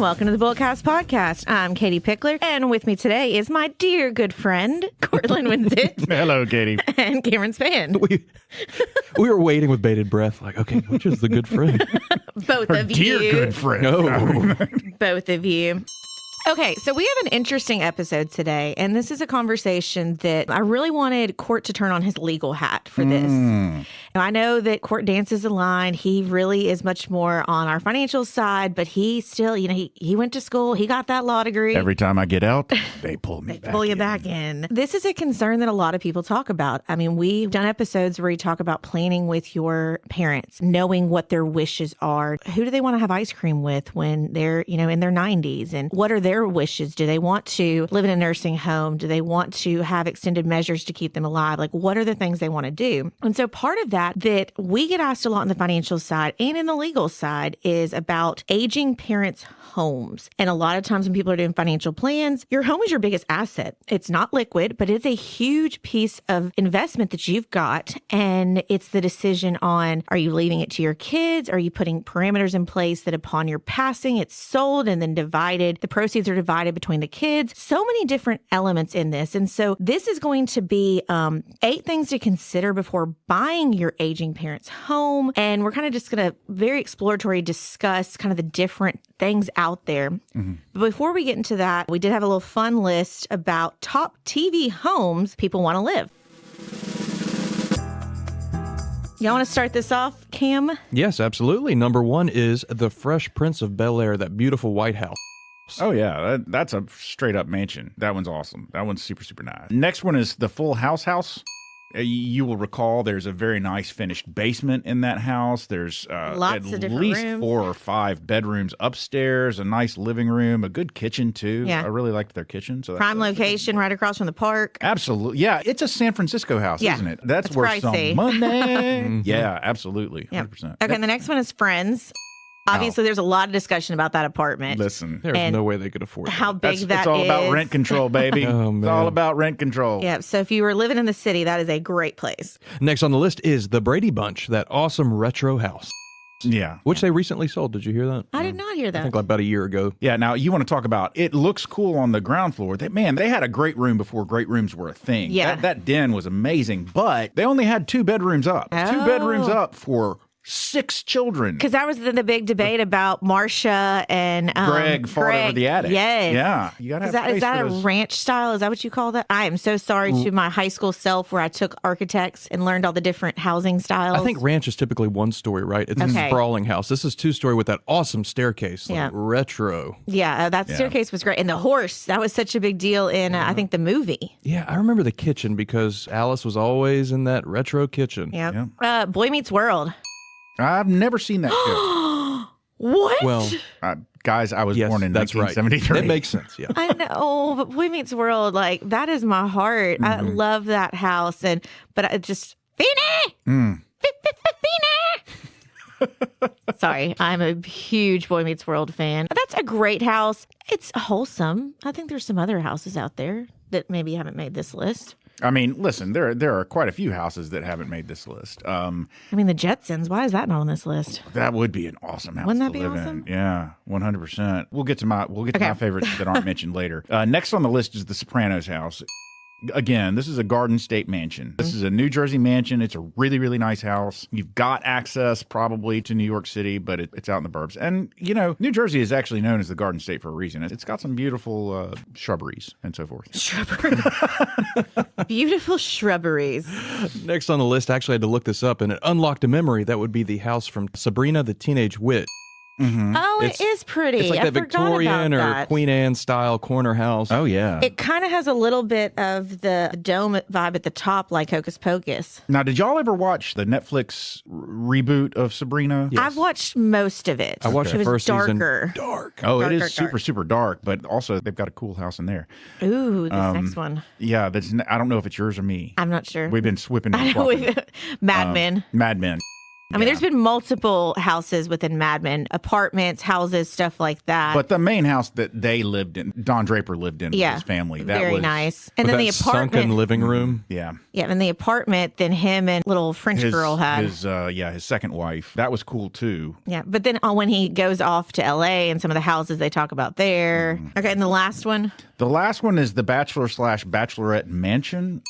welcome to the Bullcast Podcast. I'm Katie Pickler, and with me today is my dear good friend, Cortland Winsett. Hello, Katie. And Cameron Spann. We were waiting with bated breath, like, okay, which is the good friend? Both Her of dear you. good friend. Oh. Both of you. Okay, so we have an interesting episode today, and this is a conversation that I really wanted Court to turn on his legal hat for this. Now, I know that Court dances the line. He really is much more on our financial side, but he still, he went to school. He got that law degree. Every time I get out, they pull me back. Pull you back in. This is a concern that a lot of people talk about. I mean, we've done episodes where you talk about planning with your parents, knowing what their wishes are. Who do they want to have ice cream with when they're, in their 90s? And what are their wishes? Do they want to live in a nursing home? Do they want to have extended measures to keep them alive? Like, what are the things they want to do? And so part of that we get asked a lot on the financial side and in the legal side is about aging parents' homes. And a lot of times when people are doing financial plans, your home is your biggest asset. It's not liquid, but it's a huge piece of investment that you've got. And it's the decision on, are you leaving it to your kids? Are you putting parameters in place that upon your passing, it's sold and then divided? The proceeds are divided between the kids. So many different elements in this. And so this is going to be 8 things to consider before buying your aging parents' home. And we're kind of just going to very exploratory discuss kind of the different things out there. Mm-hmm. But before we get into that, we did have a little fun list about top TV homes people want to live. Y'all want to start this off, Cam? Yes, absolutely. Number 1 is the Fresh Prince of Bel-Air, that beautiful White House. Oh, yeah. That's a straight up mansion. That one's awesome. That one's super, super nice. Next one is the Full House. You will recall there's a very nice finished basement in that house. There's lots of different least rooms. 4 or 5 bedrooms upstairs, a nice living room, a good kitchen too. Yeah. I really liked their kitchen. So Prime location right across from the park. Absolutely. Yeah, it's a San Francisco house, isn't it? That's worth pricey. some money. Yeah, absolutely. 100%. Okay, and the next one is Friends. Obviously, there's a lot of discussion about that apartment. Listen. There's no way they could afford that. How big that is. It's all about rent control, baby. Oh, man. It's all about rent control. Yeah, so if you were living in the city, that is a great place. Next on the list is the Brady Bunch, that awesome retro house. Yeah. Which they recently sold. Did you hear that? I did not hear that. I think like about a year ago. Yeah, now you want to talk about, it looks cool on the ground floor. They had a great room before great rooms were a thing. Yeah. That den was amazing, but they only had 2 bedrooms up. Oh. 2 bedrooms up for 6 children. Because that was the big debate about Marcia and Greg fought over the attic. Yes. Yeah. You got to have space Is that for a those. ranch style? Is that what you call that? I am so sorry to my high school self where I took architects and learned all the different housing styles. I think ranch is typically 1 story, right? It's a sprawling house. This is 2 story with that awesome staircase. Like retro. Yeah, that staircase was great. And the horse, that was such a big deal in, I think, the movie. Yeah, I remember the kitchen because Alice was always in that retro kitchen. Yeah. Boy Meets World. I've never seen that show. What? Well, Guys, I was born in that's 1973. Right. That makes sense, yeah. I know, but Boy Meets World, like, that is my heart. I love that house. But I just, Feeney! Sorry, I'm a huge Boy Meets World fan. That's a great house. It's wholesome. I think there's some other houses out there that maybe haven't made this list. I mean, listen, there are quite a few houses that haven't made this list. I mean, the Jetsons, why is that not on this list? That would be an awesome house. Wouldn't that to be live awesome? In. Yeah, 100%. We'll get to my favorites that aren't mentioned later. Next on the list is the Sopranos house. Again, this is a Garden State mansion. This is a New Jersey mansion. It's a really, really nice house. You've got access probably to New York City, but it's out in the burbs. And, New Jersey is actually known as the Garden State for a reason. It's got some beautiful shrubberies and so forth. Shrubberies. Beautiful shrubberies. Next on the list, I actually had to look this up, and it unlocked a memory. That would be the house from Sabrina the Teenage Witch. Mm-hmm. Oh, it is pretty. It's like I that Victorian or that. Queen Anne style corner house. Oh, yeah. It kind of has a little bit of the dome vibe at the top, like Hocus Pocus. Now, did y'all ever watch the Netflix reboot of Sabrina? Yes. I've watched most of it. I watched it the first darker. season. Dark. Oh, Dark, it is dark, super, dark. super dark, but also they've got a cool house in there. Ooh, this next one. Yeah, I don't know if it's yours or me. I'm not sure. We've been swipping. I know. Mad Men. Mad Men. I mean, there's been multiple houses within Mad Men, apartments, houses, stuff like that. But the main house that they lived in, Don Draper lived in with his family. That very was nice. And then the apartment, sunken living room. Yeah. Yeah, and the apartment, then him and little French girl had. His second wife. That was cool too. Yeah, but then when he goes off to L.A. and some of the houses they talk about there. Okay, and the last one? The last one is the Bachelor/Bachelorette Mansion.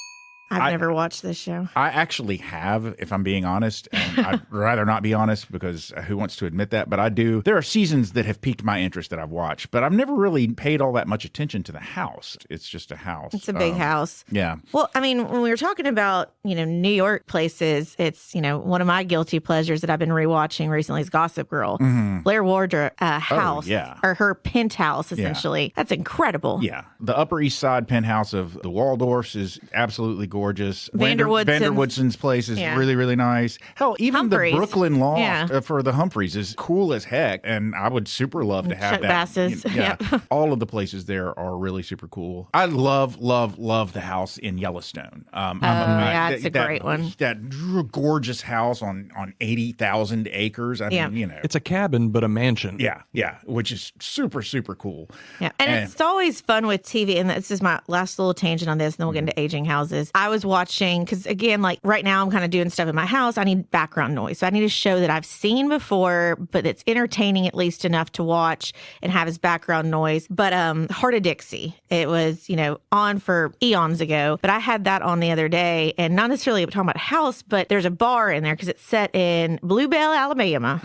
I've never watched this show. I actually have, if I'm being honest, and I'd rather not be honest because who wants to admit that? But I do. There are seasons that have piqued my interest that I've watched, but I've never really paid all that much attention to the house. It's just a house. It's a big house. Yeah. Well, I mean, when we were talking about, New York places, it's, one of my guilty pleasures that I've been rewatching recently is Gossip Girl. Blair Wardrobe house, or her penthouse, essentially. Yeah. That's incredible. Yeah. The Upper East Side penthouse of the Waldorfs is absolutely gorgeous. Vanderwoodson's place is really, really nice. Hell, even Humphreys. the Brooklyn loft for the Humphreys is cool as heck, and I would super love to have Chuck Bass's. All of the places there are really super cool. I love the house in Yellowstone. It's a great one. That gorgeous house on 80,000 acres. I mean, it's a cabin, but a mansion. Yeah, which is super, super cool. Yeah, and it's always fun with TV, and this is my last little tangent on this, and then we'll get into aging houses. I was watching, because again, like right now I'm kind of doing stuff in my house. I need background noise. So I need a show that I've seen before, but it's entertaining at least enough to watch and have as background noise. But Heart of Dixie, it was, on for eons ago, but I had that on the other day, and not necessarily talking about a house, but there's a bar in there because it's set in Bluebell, Alabama.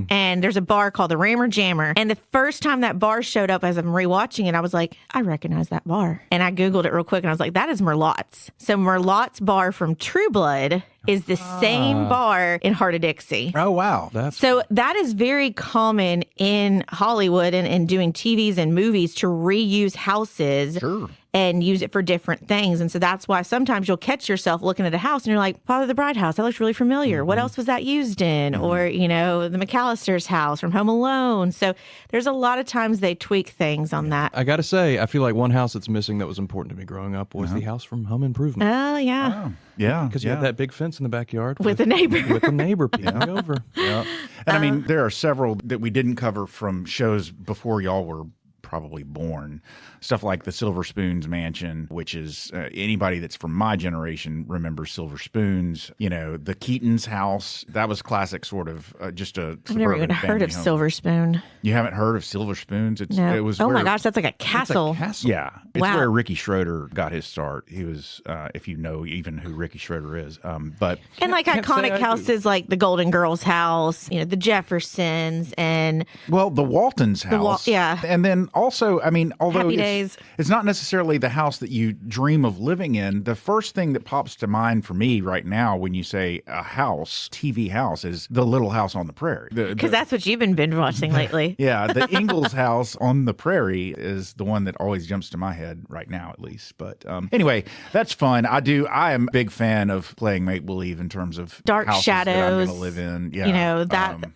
And there's a bar called the Rammer Jammer. And the first time that bar showed up as I'm rewatching it, I was like, I recognize that bar. And I Googled it real quick and I was like, that is Merlotte's. So Merlotte's bar from True Blood is the same bar in Heart of Dixie. Oh, wow. So that is very common in Hollywood and doing TVs and movies to reuse houses. Sure. And use it for different things. And so that's why sometimes you'll catch yourself looking at a house and you're like, Father of the Bride house, that looks really familiar. What else was that used in? Or, the McAllister's house from Home Alone. So there's a lot of times they tweak things on that. I got to say, I feel like one house that's missing that was important to me growing up was the house from Home Improvement. Oh, yeah. Yeah. Because you had that big fence in the backyard. With a neighbor. With a neighbor peeking over. Yeah. And I mean, there are several that we didn't cover from shows before y'all were probably born. Stuff like the Silver Spoons Mansion, which is anybody that's from my generation remembers Silver Spoons. The Keaton's house. That was classic, sort of just a. I've never even heard of Silver Spoon. You haven't heard of Silver Spoons? No. It was. Oh my gosh, that's like a castle. It's a castle. Yeah, it's where Ricky Schroeder got his start. He was, if you know even who Ricky Schroeder is, but and like iconic houses like the Golden Girls house, the Jeffersons, and the Waltons house, and then also, I mean, although it's not necessarily the house that you dream of living in, the first thing that pops to mind for me right now when you say a house, TV house, is the Little House on the Prairie. Because that's what you've been binge watching lately. Yeah, the Ingalls house on the prairie is the one that always jumps to my head right now, at least. But anyway, that's fun. I am a big fan of playing make-believe in terms of dark houses shadows that I'm going to live in. Yeah,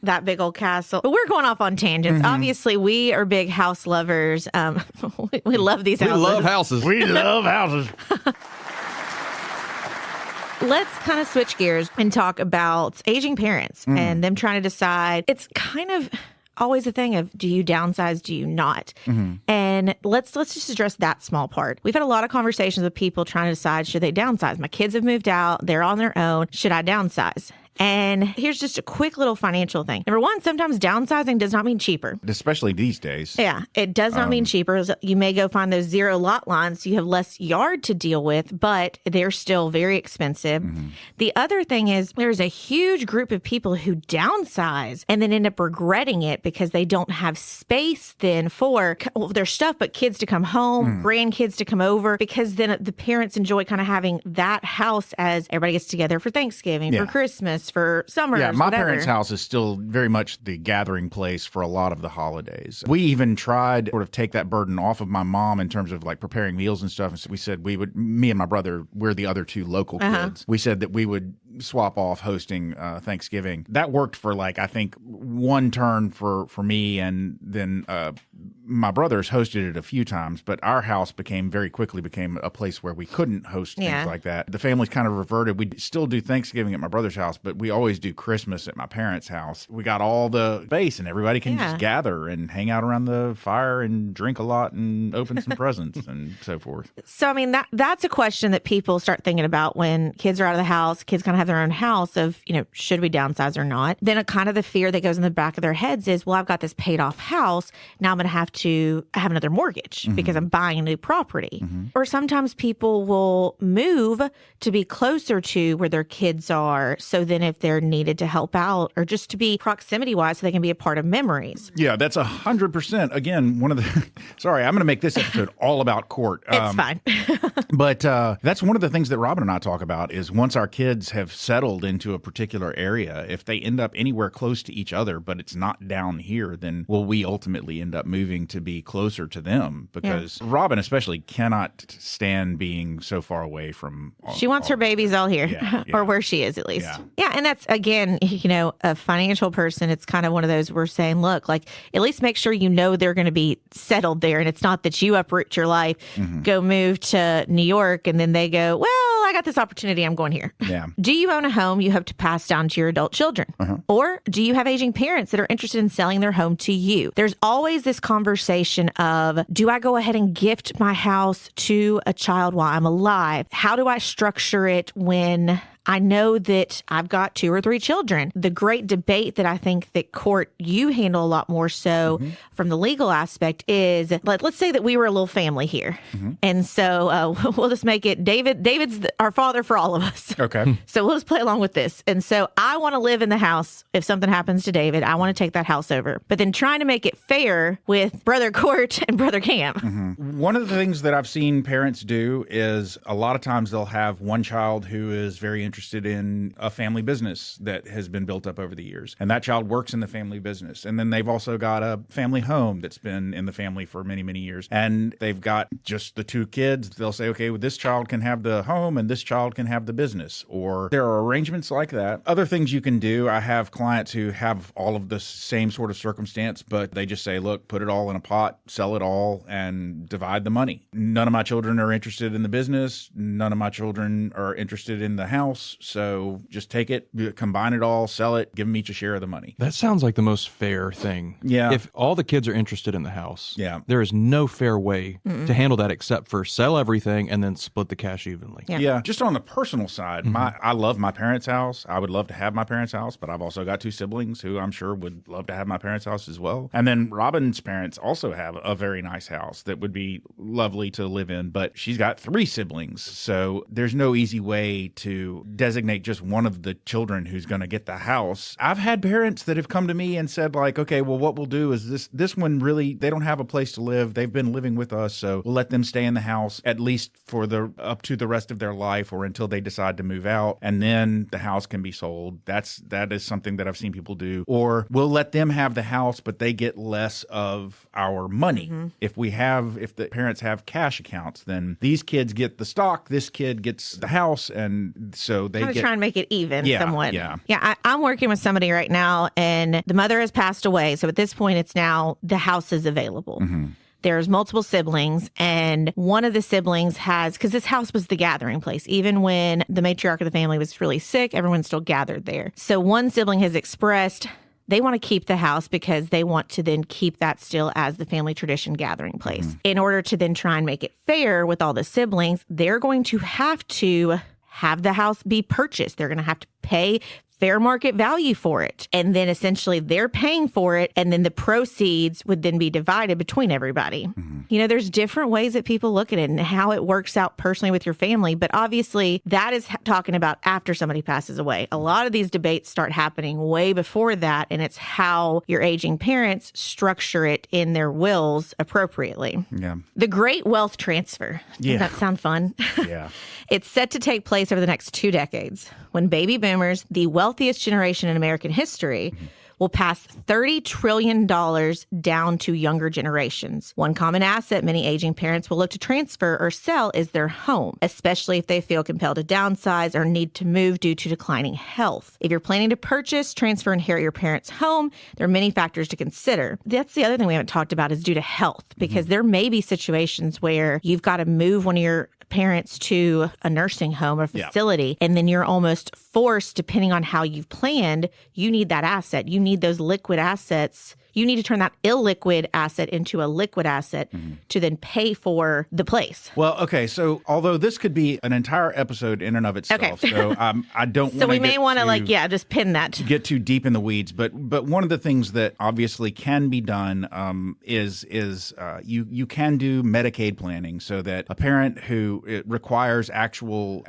that big old castle. But we're going off on tangents. Obviously, we are big house lovers. We love these houses. We love houses. We love houses. Let's kind of switch gears and talk about aging parents and them trying to decide. It's kind of always a thing of, do you downsize, do you not? And let's just address that small part. We've had a lot of conversations with people trying to decide, should they downsize? My kids have moved out. They're on their own. Should I downsize? And here's just a quick little financial thing. Number one, sometimes downsizing does not mean cheaper. Especially these days. Yeah, it does not mean cheaper. You may go find those zero lot lines, so you have less yard to deal with, but they're still very expensive. The other thing is there's a huge group of people who downsize and then end up regretting it because they don't have space then for their stuff, but kids to come home, grandkids to come over, because then the parents enjoy kind of having that house as everybody gets together for Thanksgiving, for Christmas, for summer. Yeah, my parents' house is still very much the gathering place for a lot of the holidays. We even tried to sort of take that burden off of my mom in terms of like preparing meals and stuff. And so we said me and my brother, we're the other two local kids. We said that we would swap off hosting Thanksgiving. That worked for like, I think, one turn for me, and then my brothers hosted it a few times, but our house very quickly became a place where we couldn't host things like that. The family's kind of reverted. We still do Thanksgiving at my brother's house, but we always do Christmas at my parents' house. We got all the space and everybody can just gather and hang out around the fire and drink a lot and open some presents and so forth. So, I mean, that's a question that people start thinking about when kids are out of the house, kids kind of have their own house of, should we downsize or not? Then a kind of the fear that goes in the back of their heads is, well, I've got this paid off house. Now I'm going to have another mortgage because I'm buying a new property. Or sometimes people will move to be closer to where their kids are. So then if they're needed to help out or just to be proximity wise so they can be a part of memories. Yeah, that's 100%. Again, sorry, I'm going to make this episode all about court. It's fine. But that's one of the things that Robin and I talk about is once our kids have settled into a particular area, if they end up anywhere close to each other, but it's not down here, then will we ultimately end up moving to be closer to them? Because Robin especially cannot stand being so far away from she wants her babies all here or where she is at least. Yeah. And that's, again, a financial person. It's kind of one of those we're saying, look, like at least make sure they're going to be settled there. And it's not that you uproot your life, go move to New York, and then they go, well, I got this opportunity. I'm going here. Yeah. Do you own a home you hope to pass down to your adult children? Or do you have aging parents that are interested in selling their home to you? There's always this conversation of, do I go ahead and gift my house to a child while I'm alive? How do I structure it when I know that I've got 2 or 3 children? The great debate that I think that court you handle a lot more so from the legal aspect is, let's say that we were a little family here. And so we'll just make it David's our father for all of us. Okay. So we'll just play along with this. And so I want to live in the house. If something happens to David, I want to take that house over. But then trying to make it fair with Brother Court and Brother Cam. One of the things that I've seen parents do is a lot of times they'll have one child who is very interested in a family business that has been built up over the years. And that child works in the family business. And then they've also got a family home that's been in the family for many, many years. And they've got just the 2 kids. They'll say, okay, well, this child can have the home and this child can have the business. Or there are arrangements like that. Other things you can do. I have clients who have all of the same sort of circumstance, but they just say, look, put it all in a pot, sell it all, and divide the money. None of my children are interested in the business. None of my children are interested in the house. So just take it, combine it all, sell it, give them each a share of the money. That sounds like the most fair thing. Yeah. If all the kids are interested in the house, there is no fair way to handle that except for sell everything and then split the cash evenly. Yeah. Just on the personal side, I love my parents' house. I would love to have my parents' house, but I've also got 2 siblings who I'm sure would love to have my parents' house as well. And then Robin's parents also have a very nice house that would be lovely to live in, but she's got 3 siblings. So there's no easy way to designate just one of the children who's going to get the house. I've had parents that have come to me and said like, okay, well, what we'll do is this one really, they don't have a place to live. They've been living with us. So we'll let them stay in the house at least for up to the rest of their life or until they decide to move out. And then the house can be sold. That is something that I've seen people do. Or we'll let them have the house, but they get less of our money. If the parents have cash accounts, then these kids get the stock, this kid gets the house. And so they try and make it even somewhat. Yeah. I'm working with somebody right now and the mother has passed away. So at this point, it's now the house is available. There's multiple siblings, and one of the siblings because this house was the gathering place. Even when the matriarch of the family was really sick, everyone still gathered there. So one sibling has expressed they want to keep the house because they want to then keep that still as the family tradition gathering place. In order to then try and make it fair with all the siblings, they're going to have the house be purchased. They're going to have to pay fair market value for it. And then essentially they're paying for it. And then the proceeds would then be divided between everybody. There's different ways that people look at it and how it works out personally with your family. But obviously that is talking about after somebody passes away. A lot of these debates start happening way before that. And it's how your aging parents structure it in their wills appropriately. Yeah. The great wealth transfer. Does that sound fun? Yeah. It's set to take place over the next 2 decades when baby boomers, the wealthiest generation in American history, will pass $30 trillion down to younger generations. One common asset many aging parents will look to transfer or sell is their home, especially if they feel compelled to downsize or need to move due to declining health. If you're planning to purchase, transfer, and inherit your parents' home, there are many factors to consider. That's the other thing we haven't talked about is due to health, because there may be situations where you've got to move one of your parents to a nursing home or facility, and then you're almost forced, depending on how you've planned, you need that asset. You need those liquid assets. You need to turn that illiquid asset into a liquid asset to then pay for the place. Well, okay. So although this could be an entire episode in and of itself, so I don't want to. So we may want to just pin that. To get too deep in the weeds, but one of the things that obviously can be done is you can do Medicaid planning so that a parent who requires actual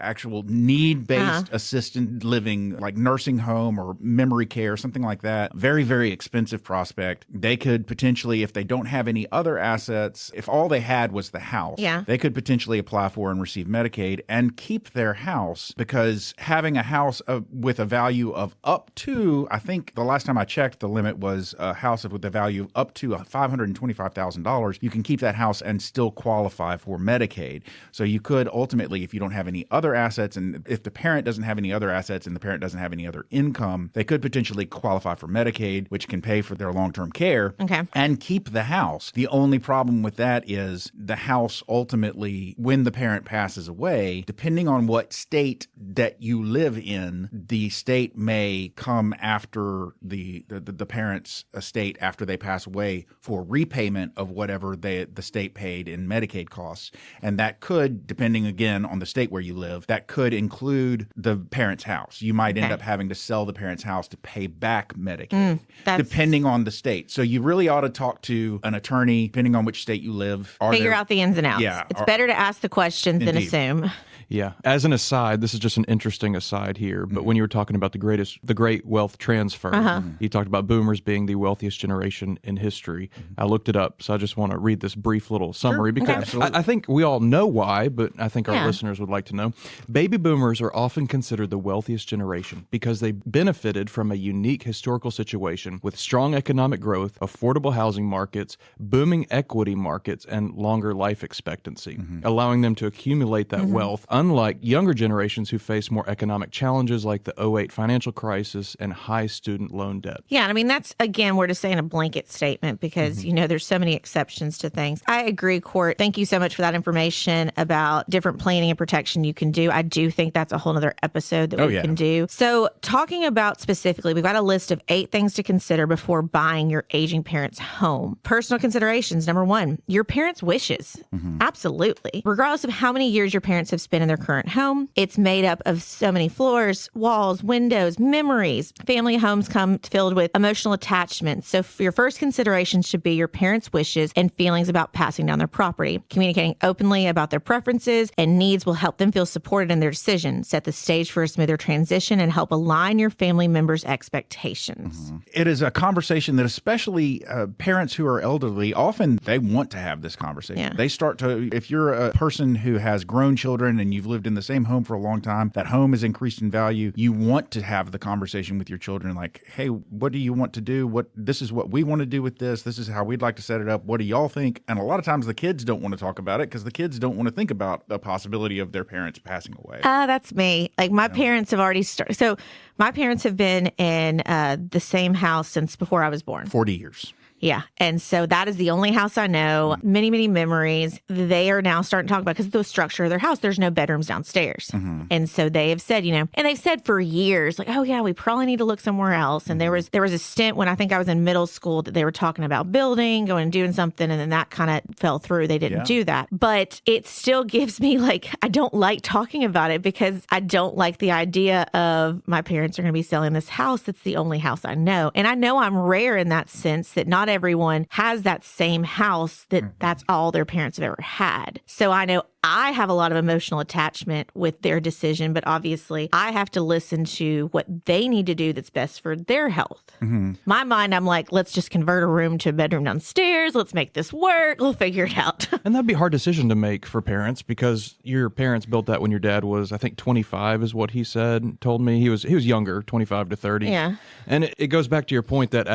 need-based assisted living, like nursing home or memory care, something like that, very, very expensive prospect. They could potentially, if they don't have any other assets, if all they had was the house, they could potentially apply for and receive Medicaid and keep their house, because having a house with a value of up to, I think the last time I checked, the limit was a house with a value of up to $525,000. You can keep that house and still qualify for Medicaid. So you could ultimately, if you don't have any other assets, and if the parent doesn't have any other assets and the parent doesn't have any other income, they could potentially qualify for Medicaid, which can pay for their long-term care and keep the house. The only problem with that is the house ultimately, when the parent passes away, depending on what state that you live in, the state may come after the parent's estate after they pass away for repayment of whatever the state paid in Medicaid costs. And that could, depending again on the state where you live, that could include the parent's house. You might end up having to sell the parent's house to pay back Medicaid, depending on the state. So you really ought to talk to an attorney, depending on which state you live. Figure out the ins and outs. Yeah, it's better to ask the questions than assume. Yeah. As an aside, this is just an interesting aside here, but when you were talking about the great wealth transfer, you talked about boomers being the wealthiest generation in history. I looked it up, so I just want to read this brief little summary because I think we all know why, but I think our listeners would like to know. Baby boomers are often considered the wealthiest generation because they benefited from a unique historical situation with strong economic growth, affordable housing markets, booming equity markets, and longer life expectancy, allowing them to accumulate that wealth, unlike younger generations who face more economic challenges like the 2008 financial crisis and high student loan debt. Yeah, I mean, that's, again, we're just saying a blanket statement because, there's so many exceptions to things. I agree, Court. Thank you so much for that information about different planning and protection you can do. I do think that's a whole other episode that we can do. So talking about specifically, we've got a list of 8 things to consider before buying your aging parent's home. Personal considerations. Number 1, your parents' wishes. Absolutely. Regardless of how many years your parents have spent in their current home, it's made up of so many floors, walls, windows, memories. Family homes come filled with emotional attachments. So your first consideration should be your parents' wishes and feelings about passing down their property. Communicating openly about their preferences and needs will help them feel supported in their decision, set the stage for a smoother transition, and help align your family members' expectations. It is a conversation that especially parents who are elderly, often they want to have this conversation. They start to, if you're a person who has grown children and you've lived in the same home for a long time, that home has increased in value, you want to have the conversation with your children like, hey, what do you want to do? This is what we want to do with this. This is how we'd like to set it up. What do y'all think? And a lot of times the kids don't want to talk about it because the kids don't want to think about the possibility of their parents passing away. That's me. Like my parents have already started. So my parents have been in the same house since before I was born. 40 years. Yeah. And so that is the only house I know. Many, many memories. They are now starting to talk about, because of the structure of their house, there's no bedrooms downstairs. And so they have said, and they've said for years, like, oh yeah, we probably need to look somewhere else. And there was a stint when I think I was in middle school that they were talking about building, going and doing something. And then that kind of fell through. They didn't do that. But it still gives me I don't like talking about it because I don't like the idea of my parents are going to be selling this house. That's the only house I know. And I know I'm rare in that sense that not everyone has that same house that's all their parents have ever had. So I know I have a lot of emotional attachment with their decision, but obviously I have to listen to what they need to do that's best for their health. My mind, I'm like, let's just convert a room to a bedroom downstairs. Let's make this work. We'll figure it out. And that'd be a hard decision to make for parents because your parents built that when your dad was, I think, 25 is what he told me. He was younger, 25 to 30. Yeah. And it goes back to your point that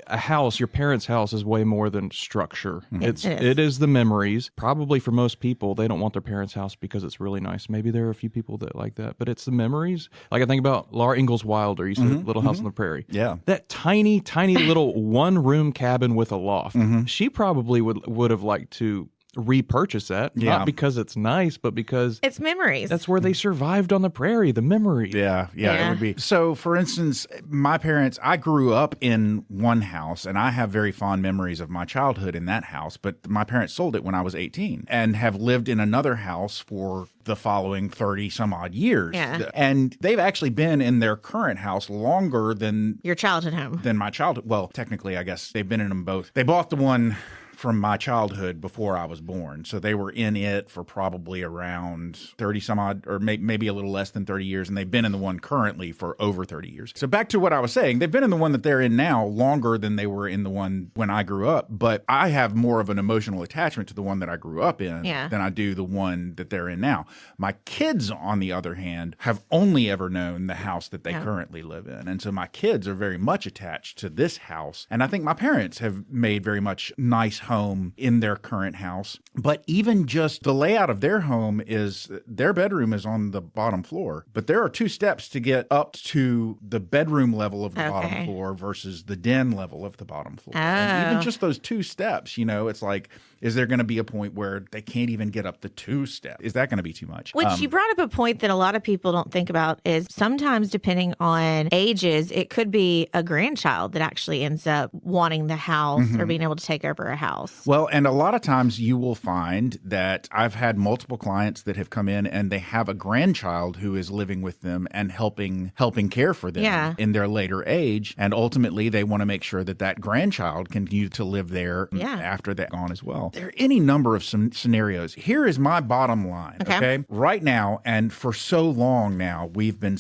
a house, your parents' house, is way more than structure. It is the memories. Probably for most people, they don't want their parents' house because it's really nice. Maybe there are a few people that like that, but it's the memories. Like I think about Laura Ingalls Wilder. You said Little House on the Prairie. Yeah. That tiny, tiny little one-room cabin with a loft. She probably would have liked to repurchase that, not because it's nice, but because it's memories. That's where they survived on the prairie, the memory. Yeah, it would be. So, for instance, my parents, I grew up in one house, and I have very fond memories of my childhood in that house, but my parents sold it when I was 18 and have lived in another house for the following 30 some odd years. Yeah. And they've actually been in their current house longer than your childhood home. Than my childhood. Well, technically, I guess they've been in them both. They bought the one from my childhood before I was born. So they were in it for probably around 30 some odd, or maybe a little less than 30 years. And they've been in the one currently for over 30 years. So back to what I was saying, they've been in the one that they're in now longer than they were in the one when I grew up. But I have more of an emotional attachment to the one that I grew up in than I do the one that they're in now. My kids, on the other hand, have only ever known the house that they currently live in. And so my kids are very much attached to this house. And I think my parents have made very much nice home in their current house. But even just the layout of their home is their bedroom is on the bottom floor, but there are 2 steps to get up to the bedroom level of the bottom floor versus the den level of the bottom floor. And even just those 2 steps, it's like, is there going to be a point where they can't even get up the 2 steps? Is that going to be too much? Which you brought up a point that a lot of people don't think about is sometimes depending on ages, it could be a grandchild that actually ends up wanting the house or being able to take over a house. Well, and a lot of times you will find that I've had multiple clients that have come in and they have a grandchild who is living with them and helping care for them in their later age. And ultimately, they want to make sure that that grandchild can continue to live there after they're gone as well. There are any number of some scenarios. Here is my bottom line, okay? Right now, and for so long now, we've been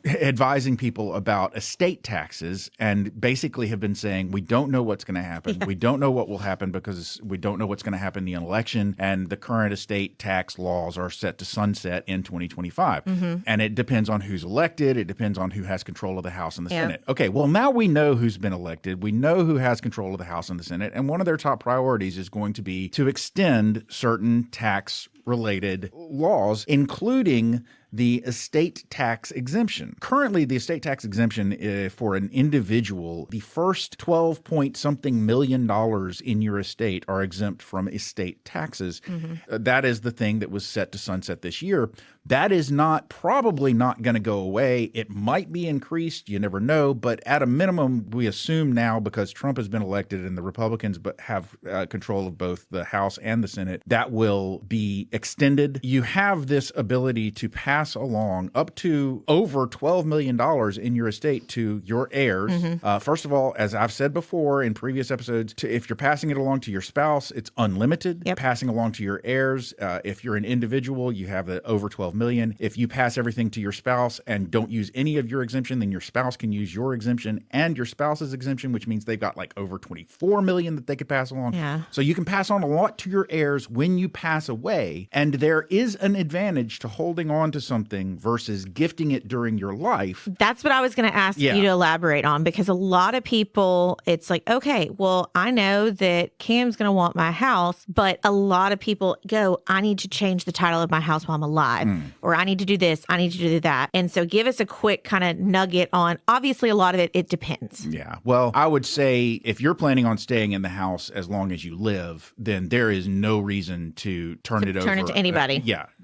advising people about estate taxes and basically have been saying, we don't know what's going to happen. We don't know what will happen because we don't know what's going to happen in the election. And the current estate tax laws are set to sunset in 2025. And it depends on who's elected. It depends on who has control of the House and the Senate. Okay, well, now we know who's been elected. We know who has control of the House and the Senate. And one of their top priorities is going to be to extend certain tax-related laws, including the estate tax exemption. Currently, the estate tax exemption for an individual, the first 12 point something million dollars in your estate are exempt from estate taxes. That is the thing that was set to sunset this year. That is probably not going to go away. It might be increased. You never know. But at a minimum, we assume now, because Trump has been elected and the Republicans have control of both the House and the Senate, that will be extended. You have this ability to pass along up to over $12 million in your estate to your heirs. First of all, as I've said before in previous episodes, if you're passing it along to your spouse, it's unlimited. Passing along to your heirs, if you're an individual, you have over $12 million. If you pass everything to your spouse and don't use any of your exemption, then your spouse can use your exemption and your spouse's exemption, which means they've got like over $24 million that they could pass along. So you can pass on a lot to your heirs when you pass away. And there is an advantage to holding on to something versus gifting it during your life. That's what I was going to ask you to elaborate on, because a lot of people, it's like, okay, well, I know that Cam's going to want my house, but a lot of people go, I need to change the title of my house while I'm alive, or I need to do this, I need to do that. And so give us a quick kind of nugget on, obviously a lot of it depends. Yeah. Well, I would say if you're planning on staying in the house as long as you live, then there is no reason to turn it over. Turn it to anybody.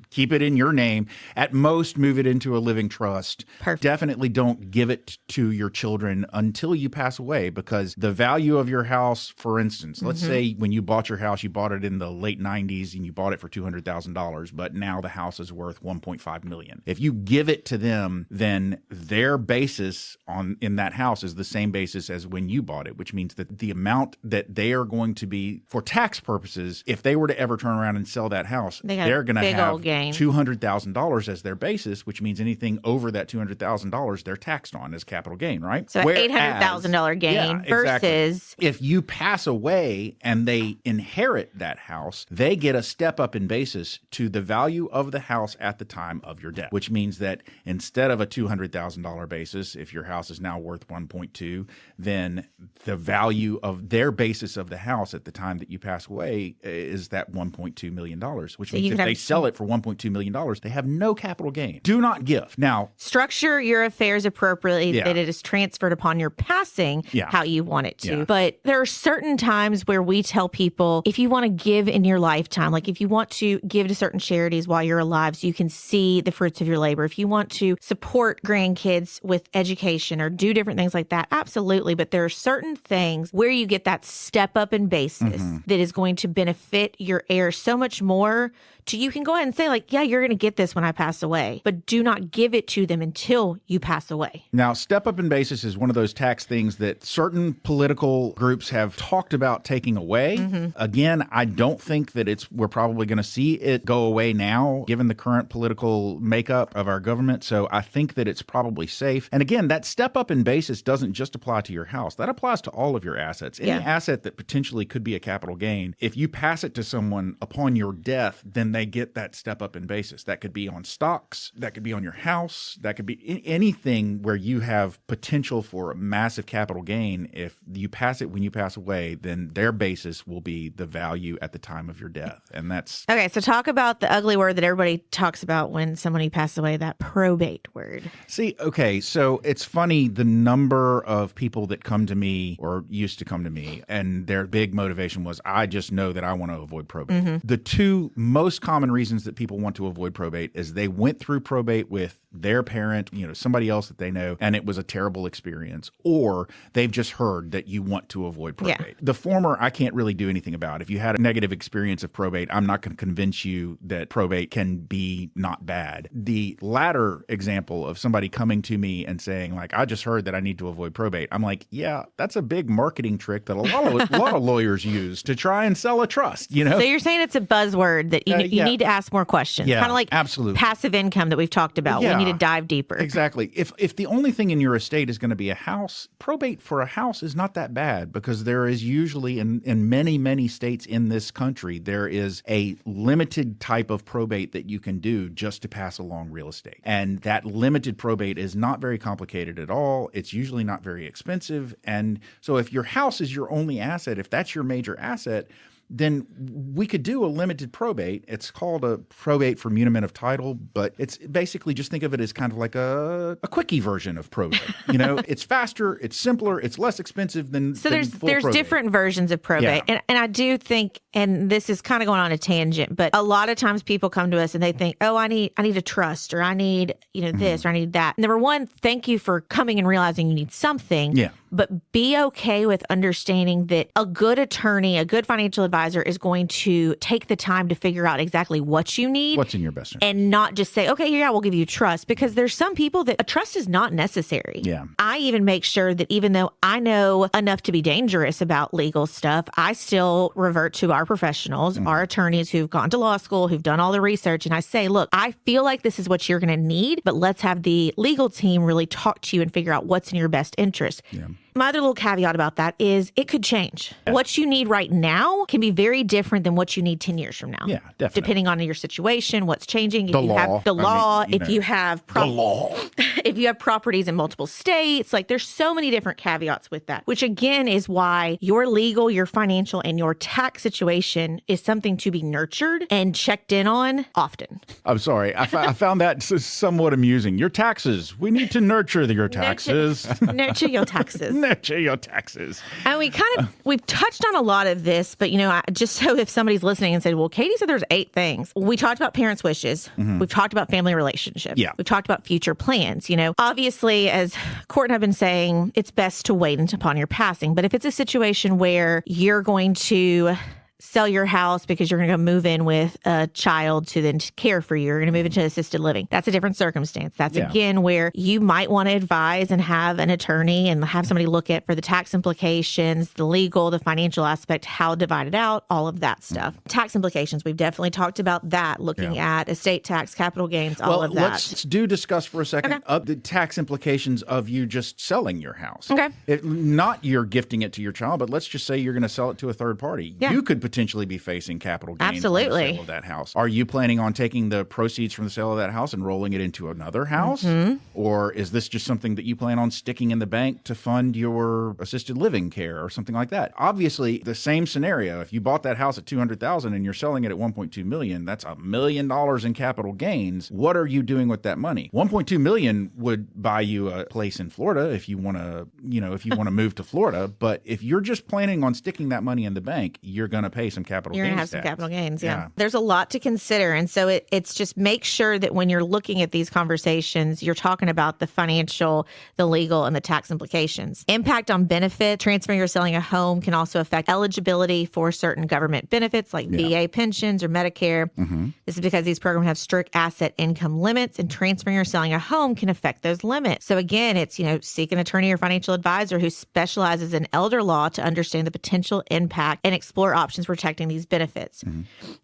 keep it in your name. At most, move it into a living trust. Perfect. Definitely don't give it to your children until you pass away, because the value of your house, for instance, let's say when you bought your house, you bought it in the late 90s and you bought it for $200,000, but now the house is worth $1.5 million. If you give it to them, then their basis in that house is the same basis as when you bought it, which means that the amount that they are going to be, for tax purposes, if they were to ever turn around and sell that house, they're going to have $200,000 as their basis, which means anything over that $200,000 they're taxed on as capital gain, right? So an $800,000 gain versus if you pass away and they inherit that house, they get a step up in basis to the value of the house at the time of your death, which means that instead of a $200,000 basis, if your house is now worth 1.2, then the value of their basis of the house at the time that you pass away is that $1.2 million, which means if they sell it for $1.2 million, they have no capital gain. Do not give. Now, structure your affairs appropriately that it is transferred upon your passing how you want it to. But there are certain times where we tell people, if you want to give in your lifetime, like if you want to give to certain charities while you're alive so you can see the fruits of your labor, if you want to support grandkids with education or do different things like that, absolutely. But there are certain things where you get that step up in basis that is going to benefit your heirs so much more. You can go ahead and say, like, yeah, you're going to get this when I pass away, but do not give it to them until you pass away. Now, step up in basis is one of those tax things that certain political groups have talked about taking away. Again, I don't think that we're probably going to see it go away now, given the current political makeup of our government. So I think that it's probably safe. And again, that step up in basis doesn't just apply to your house. That applies to all of your assets. Any asset that potentially could be a capital gain, if you pass it to someone upon your death, then they get that step up in basis. That could be on stocks, that could be on your house, that could be anything where you have potential for a massive capital gain. If you pass it when you pass away, then their basis will be the value at the time of your death. And that's... Okay, so talk about the ugly word that everybody talks about when somebody passes away, that probate word. See, okay, so it's funny, the number of people that come to me or used to come to me, and their big motivation was, I just know that I want to avoid probate. The two most common reasons that people want to avoid probate is they went through probate with their parent, somebody else that they know, and it was a terrible experience, or they've just heard that you want to avoid probate. The former, I can't really do anything about. If you had a negative experience of probate, I'm not going to convince you that probate can be not bad. The latter example of somebody coming to me and saying, like, I just heard that I need to avoid probate, I'm like, yeah, that's a big marketing trick that a lot of lawyers use to try and sell a trust, So you're saying it's a buzzword that you need to ask more questions. Yeah, kind of like absolutely. Passive income that we've talked about. We need to dive deeper. Exactly. If the only thing in your estate is going to be a house, probate for a house is not that bad, because there is usually in many, many states in this country, there is a limited type of probate that you can do just to pass along real estate. And that limited probate is not very complicated at all. It's usually not very expensive. And so if your house is your only asset, if that's your major asset, then we could do a limited probate. It's called a probate for muniment of title, but it's basically, just think of it as kind of like a quickie version of probate. It's faster, it's simpler, it's less expensive than there's probate. Different versions of probate. And I do think, and this is kind of going on a tangent, but a lot of times people come to us and they think, oh, I need a trust, or I need, this, or I need that. Number one, thank you for coming and realizing you need something. Yeah. But be okay with understanding that a good attorney, a good financial advisor is going to take the time to figure out exactly what you need. What's in your best interest. And not just say, okay, yeah, we'll give you trust. Because there's some people that a trust is not necessary. Yeah. I even make sure that even though I know enough to be dangerous about legal stuff, I still revert to our professionals, our attorneys who've gone to law school, who've done all the research. And I say, look, I feel like this is what you're going to need, but let's have the legal team really talk to you and figure out what's in your best interest. Yeah. My other little caveat about that is it could change. Yeah. What you need right now can be very different than what you need 10 years from now. Yeah, definitely. Depending on your situation, what's changing. If the you law. Have the law, if you have the law. If you have properties in multiple states, like there's so many different caveats with that, which again is why your legal, your financial, and your tax situation is something to be nurtured and checked in on often. I'm sorry. I found that somewhat amusing. Your taxes. We need to nurture your taxes. Nurture your taxes. your taxes. And we've touched on a lot of this, but just so if somebody's listening and said, well, Katie said there's 8 things. We talked about parents' wishes. We've talked about family relationships. Yeah. We've talked about future plans. Obviously, as Court and I have been saying, it's best to wait upon your passing. But if it's a situation where you're going to sell your house because you're going to go move in with a child to then care for you. You're going to move into assisted living. That's a different circumstance. That's again where you might want to advise and have an attorney and have somebody look at for the tax implications, the legal, the financial aspect, how divided out, all of that stuff. Tax implications. We've definitely talked about that, looking at estate tax, capital gains, all of that. Let's discuss for a second the tax implications of you just selling your house. Okay. Not you're gifting it to your child, but let's just say you're going to sell it to a third party. Yeah. You could potentially be facing capital gains Absolutely. on the sale of that house. Are you planning on taking the proceeds from the sale of that house and rolling it into another house? Or is this just something that you plan on sticking in the bank to fund your assisted living care or something like that? Obviously, the same scenario. If you bought that house at $200,000 and you're selling it at $1.2 million, that's $1 million in capital gains. What are you doing with that money? $1.2 million would buy you a place in Florida if you want to, move to Florida. But if you're just planning on sticking that money in the bank, you're going to pay some capital gains. You're going to have some capital gains, yeah. There's a lot to consider. And so it's just make sure that when you're looking at these conversations, you're talking about the financial, the legal, and the tax implications. Impact on benefit, transferring or selling a home can also affect eligibility for certain government benefits like VA pensions or Medicare. This is because these programs have strict asset income limits, and transferring or selling a home can affect those limits. So again, it's, seek an attorney or financial advisor who specializes in elder law to understand the potential impact and explore options protecting these benefits.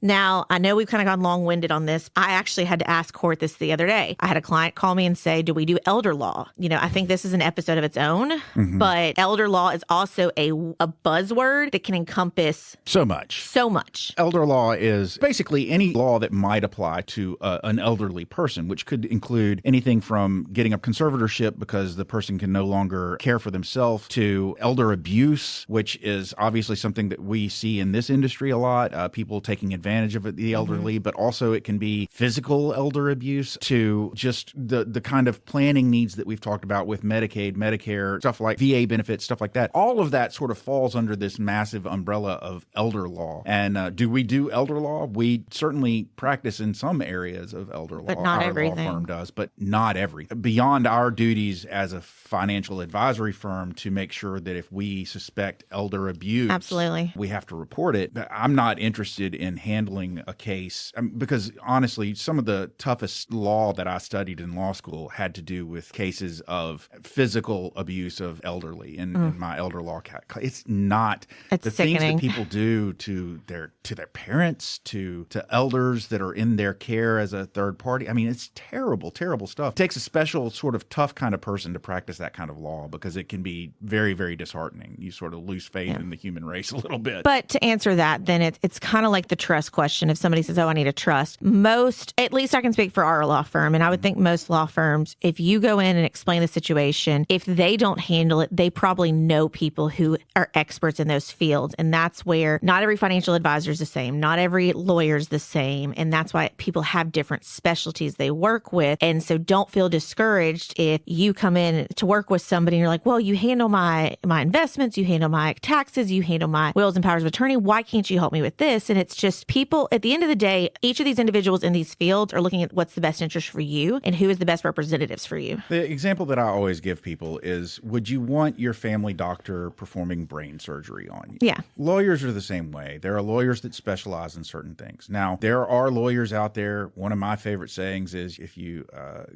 Now, I know we've kind of gone long-winded on this. I actually had to ask Court this the other day. I had a client call me and say, do we do elder law? I think this is an episode of its own, but elder law is also a buzzword that can encompass so much. Elder law is basically any law that might apply to an elderly person, which could include anything from getting a conservatorship because the person can no longer care for themselves, to elder abuse, which is obviously something that we see in this industry a lot, people taking advantage of the elderly, but also it can be physical elder abuse, to just the kind of planning needs that we've talked about with Medicaid, Medicare, stuff like VA benefits, stuff like that. All of that sort of falls under this massive umbrella of elder law. And do we do elder law? We certainly practice in some areas of elder law. But not our everything. Law firm does, but not everything. Beyond our duties as a financial advisory firm to make sure that if we suspect elder abuse, Absolutely. we have to report it. I'm not interested in handling a case because honestly, some of the toughest law that I studied in law school had to do with cases of physical abuse of elderly in my elder law. It's not the sickening. things that people do to their parents, to elders that are in their care as a third party. I mean, it's terrible, terrible stuff. It takes a special sort of tough kind of person to practice that kind of law because it can be very, very disheartening. You sort of lose faith in the human race a little bit. But to answer that, then it's kind of like the trust question. If somebody says, oh, I need a trust, at least I can speak for our law firm, and I would think most law firms, if you go in and explain the situation, if they don't handle it, they probably know people who are experts in those fields. And that's where not every financial advisor is the same. Not every lawyer is the same. And that's why people have different specialties they work with. And so don't feel discouraged if you come in to work with somebody and you're like, well, you handle my investments, you handle my taxes, you handle my wills and powers of attorney. Why can't you help me with this? And it's just people, at the end of the day, each of these individuals in these fields are looking at what's the best interest for you and who is the best representatives for you. The example that I always give people is, would you want your family doctor performing brain surgery on you? Yeah. Lawyers are the same way. There are lawyers that specialize in certain things. Now, there are lawyers out there. One of my favorite sayings is, if you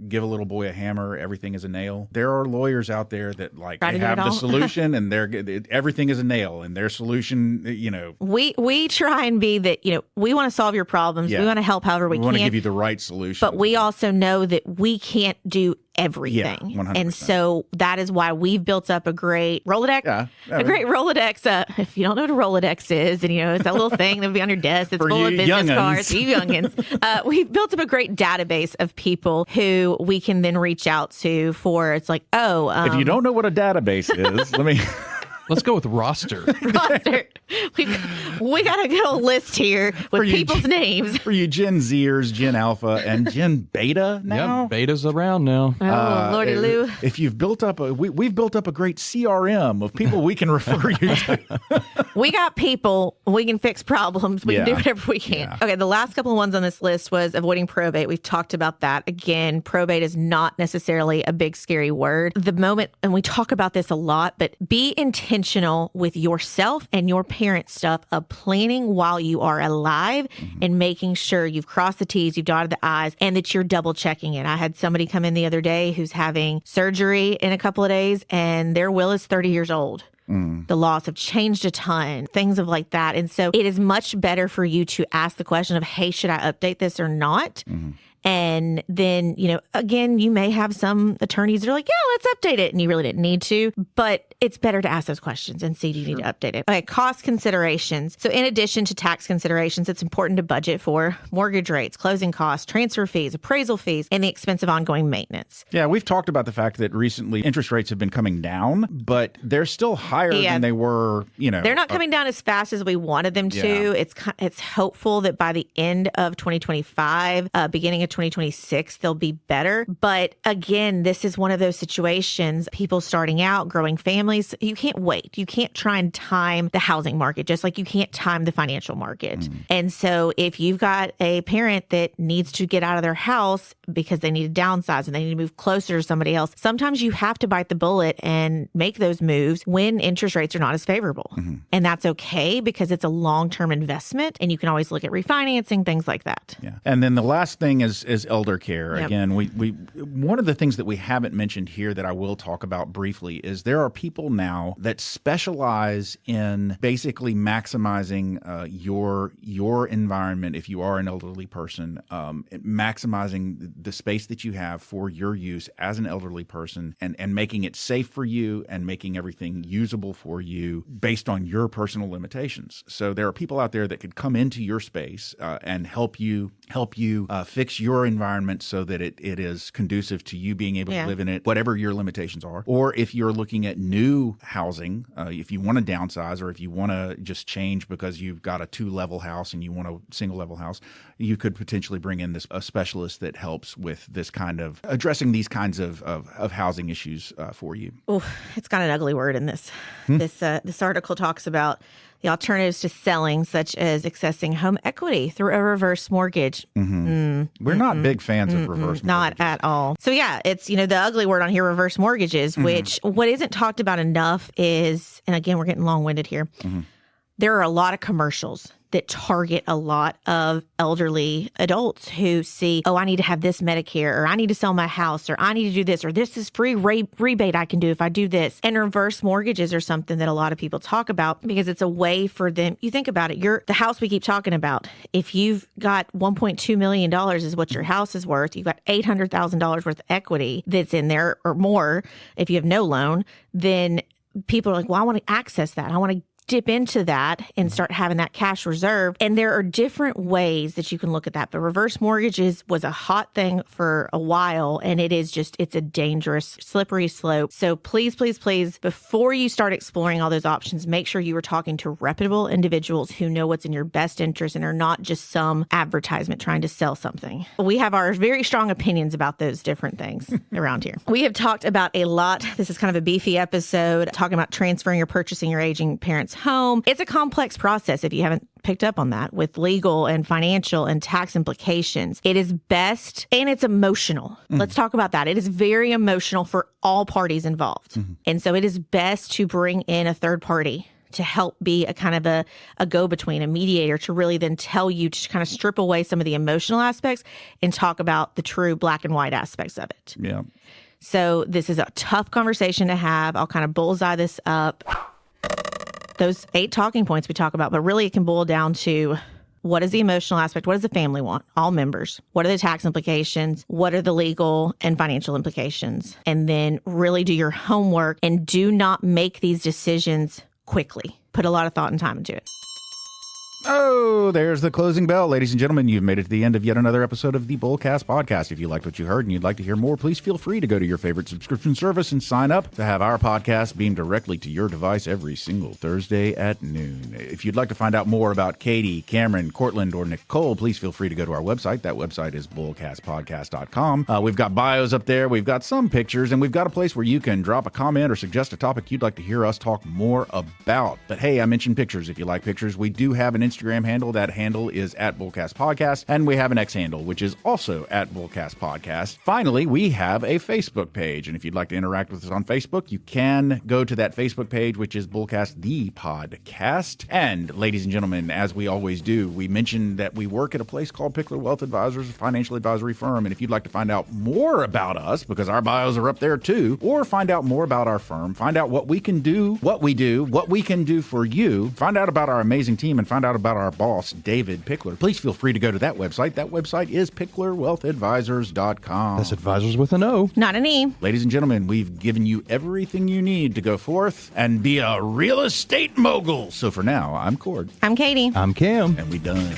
give a little boy a hammer, everything is a nail. There are lawyers out there that they have the solution and everything is a nail, and their solution, We try and be that, we want to solve your problems. Yeah. We want to help however we can. We want to give you the right solution. But we also know that we can't do everything. Yeah, 100%. And so that is why we've built up a great Rolodex. Yeah. A great Rolodex. If you don't know what a Rolodex is, and it's that little thing that would be on your desk that's For full of you business young'uns. cards, you youngins. We've built up a great database of people who we can then reach out to for, it's like, if you don't know what a database is, let me... Let's go with roster. Roster. We got a good old list here with people's names. For you Gen Zers, Gen Alpha, and Gen Beta now. Yep, Beta's around now. Oh, Lordy Lou. If you've built up we've built up a great CRM of people we can refer you to. We got people. We can fix problems. We can do whatever we can. Yeah. Okay, the last couple of ones on this list was avoiding probate. We've talked about that. Again, probate is not necessarily a big, scary word. The moment, and we talk about this a lot, but be intentional with yourself and your parents' stuff of planning while you are alive and making sure you've crossed the T's, you've dotted the I's, and that you're double checking it. I had somebody come in the other day who's having surgery in a couple of days, and their will is 30 years old. The laws have changed a ton, things of like that. And so it is much better for you to ask the question of, hey, should I update this or not? And then, again, you may have some attorneys that are like, yeah, let's update it. And you really didn't need to. But it's better to ask those questions and see, do you need to update it? Okay, cost considerations. So in addition to tax considerations, it's important to budget for mortgage rates, closing costs, transfer fees, appraisal fees, and the expense of ongoing maintenance. Yeah, we've talked about the fact that recently interest rates have been coming down, but they're still higher than they were, They're not coming down as fast as we wanted them to. It's hopeful that by the end of 2025, beginning of 2026, they'll be better. But again, this is one of those situations, people starting out, growing families, you can't wait. You can't try and time the housing market, just like you can't time the financial market. And so if you've got a parent that needs to get out of their house because they need to downsize and they need to move closer to somebody else, sometimes you have to bite the bullet and make those moves when interest rates are not as favorable. And that's okay because it's a long-term investment and you can always look at refinancing, things like that. Yeah. And then the last thing is elder care. Yep. Again, we one of the things that we haven't mentioned here that I will talk about briefly is there are people now that specialize in basically maximizing your environment if you are an elderly person, maximizing the space that you have for your use as an elderly person and making it safe for you and making everything usable for you based on your personal limitations. So there are people out there that could come into your space and help you fix your environment so that it is conducive to you being able to live in it, whatever your limitations are. Or if you're looking at new housing, if you want to downsize or if you want to just change because you've got a 2-level house and you want a single-level house, you could potentially bring in a specialist that helps with this kind of addressing these kinds of housing issues for you. Oh, it's got an ugly word in this. This article talks about the alternatives to selling, such as accessing home equity through a reverse mortgage. We're not big fans of reverse mortgages. Not at all. So yeah, it's, the ugly word on here, reverse mortgages, which what isn't talked about enough is, and again, we're getting long-winded here, there are a lot of commercials that target a lot of elderly adults who see, oh, I need to have this Medicare, or I need to sell my house, or I need to do this, or this is free rebate I can do if I do this. And reverse mortgages are something that a lot of people talk about because it's a way for them. You think about it, the house we keep talking about, if you've got $1.2 million is what your house is worth, you've got $800,000 worth of equity that's in there or more, if you have no loan, then people are like, well, I want to access that. I want to dip into that and start having that cash reserve. And there are different ways that you can look at that. But reverse mortgages was a hot thing for a while, and it's a dangerous, slippery slope. So please, please, please, before you start exploring all those options, make sure you are talking to reputable individuals who know what's in your best interest and are not just some advertisement trying to sell something. We have our very strong opinions about those different things around here. We have talked about a lot. This is kind of a beefy episode, talking about transferring or purchasing your aging parents' home. It's a complex process if you haven't picked up on that, with legal and financial and tax implications. It is best, and it's emotional. Let's talk about that. It is very emotional for all parties involved. And so it is best to bring in a third party to help be a kind of a go-between, a mediator, to really then tell you to kind of strip away some of the emotional aspects and talk about the true black and white aspects of it. Yeah. So this is a tough conversation to have. I'll kind of bullseye this up. Those 8 talking points we talk about, but really it can boil down to, what is the emotional aspect? What does the family want? All members. What are the tax implications? What are the legal and financial implications? And then really do your homework and do not make these decisions quickly. Put a lot of thought and time into it. Oh, there's the closing bell. Ladies and gentlemen, you've made it to the end of yet another episode of the Bullcast Podcast. If you liked what you heard and you'd like to hear more, please feel free to go to your favorite subscription service and sign up to have our podcast beamed directly to your device every single Thursday at noon. If you'd like to find out more about Katie, Cameron, Cortland, or Nicole, please feel free to go to our website. That website is bullcastpodcast.com. We've got bios up there, we've got some pictures, and we've got a place where you can drop a comment or suggest a topic you'd like to hear us talk more about. But hey, I mentioned pictures. If you like pictures, we do have an Instagram handle. That handle is at Bullcast Podcast, and we have an X handle, which is also at Bullcast Podcast. Finally, we have a Facebook page, and if you'd like to interact with us on Facebook, you can go to that Facebook page, which is Bullcast the Podcast. And ladies and gentlemen, as we always do, we mentioned that we work at a place called Pickler Wealth Advisors, a financial advisory firm. And if you'd like to find out more about us, because our bios are up there too, or find out more about our firm, find out what we can do, what we do, what we can do for you, find out about our amazing team, and find out about our boss, David Pickler, please feel free to go to that website. That website is picklerwealthadvisors.com. That's advisors with an O. Not an E. Ladies and gentlemen, we've given you everything you need to go forth and be a real estate mogul. So for now, I'm Cord. I'm Katie. I'm Cam. And we done.